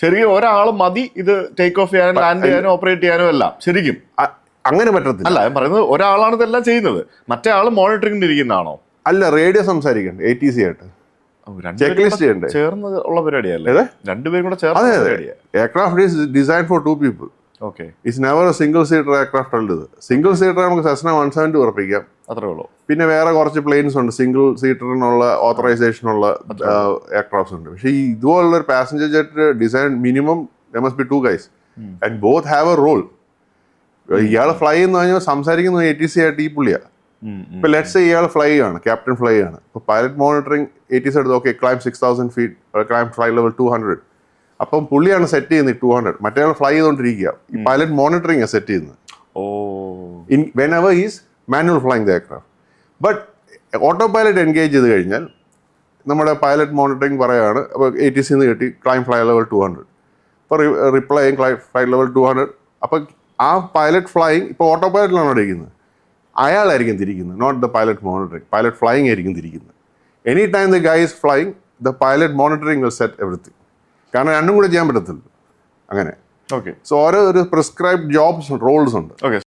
ശരിക്കും ഒരാൾ മതി ഇത് ടേക്ക് ഓഫ് ചെയ്യാനും ലാൻഡ് ചെയ്യാനും ഓപ്പറേറ്റ് ചെയ്യാനും എല്ലാം ശരിക്കും അങ്ങനെ പറ്റത്തില്ല. അല്ല ഞാൻ പറയുന്നത് ഒരാളാണ് ഇതെല്ലാം ചെയ്യുന്നത്, മറ്റേ ആള് മോണിറ്ററിംഗ് ഇരിക്കുന്നതാണോ? അല്ല, റേഡിയോ സംസാരിക്കണ്ടേ ATC ആയിട്ട്, ചെക്ക് ലിസ്റ്റ് ചെയ്യണ്ടേ, ചേർന്ന് ഉള്ള പരിപാടിയല്ലേ? രണ്ടുപേരും കൂടെ ചേർന്ന് aircraft is design for 2 people. Okay, it's never A single seater aircraft ഉള്ളത്. സിംഗിൾ സീറ്റർ നമുക്ക് സെസ്ന 170 ഉറപ്പിക്കാം, അത്രേ ഉള്ളൂ. പിന്നെ വേറെ കുറച്ച് പ്ലെയിൻസ് ഉണ്ട് സിംഗിൾ സീറ്ററിനുള്ള ഓത്തറൈസേഷൻ ഉള്ള എയർക്രാഫ്റ്റ്സ് ഉണ്ട്. പക്ഷേ ഈ ഇതുപോലുള്ള ഒരു passenger jet design minimum there must be 2 guys and both have a role. ഇയാൾ ഫ്ലൈ എന്ന് പറഞ്ഞാൽ സംസാരിക്കുന്ന ATC ആയിട്ട് ഈ പുള്ളിയാ. ഇപ്പൊ ലെറ്റ്സ് ഇയാൾ ഫ്ലൈ ആണ്, ക്യാപ്റ്റൻ ഫ്ലൈ ആണ്. ഇപ്പൊ പൈലറ്റ് മോണിറ്ററിംഗ് ATC എടുത്ത് okay climb 6000 feet, climb fly level 200. അപ്പം പുള്ളിയാണ് സെറ്റ് ചെയ്യുന്നത് 200, മറ്റേ ഫ്ലൈ ചെയ്തോണ്ടിരിക്കുക. ഈ പൈലറ്റ് മോണിറ്ററിംഗ് സെറ്റ് ചെയ്യുന്നത് whenever he is manual flying the aircraft. But auto pilot engage ചെയ്ത് കഴിഞ്ഞാൽ നമ്മുടെ പൈലറ്റ് മോണിറ്ററിംഗ് പറയുകയാണ് അപ്പോൾ ATC കിട്ടി ക്ലൈംബ് ഫ്ലൈ ലെവൽ 200. ഇപ്പോൾ റിപ്ലൈയും ഫ്ലൈ ലെവൽ 200. അപ്പോൾ ആ പൈലറ്റ് ഫ്ലൈയിങ് ഇപ്പോൾ ഓട്ടോ പൈലറ്റിലാണ് ഇരിക്കുന്നത്, അയാളായിരിക്കും തിരിക്കുന്നത്, not the pilot monitoring. Pilot flying ആയിരിക്കും തിരിക്കുന്നത്. Any time the guy is flying, the pilot monitoring will set everything. കാരണം രണ്ടും കൂടെ ചെയ്യാൻ പറ്റത്തില്ല അങ്ങനെ. ഓക്കെ, സോ ഓരോ ഒരു പ്രിസ്ക്രൈബ്ഡ് ജോബ്സ് റോൾസ് ഉണ്ട്. ഓക്കെ.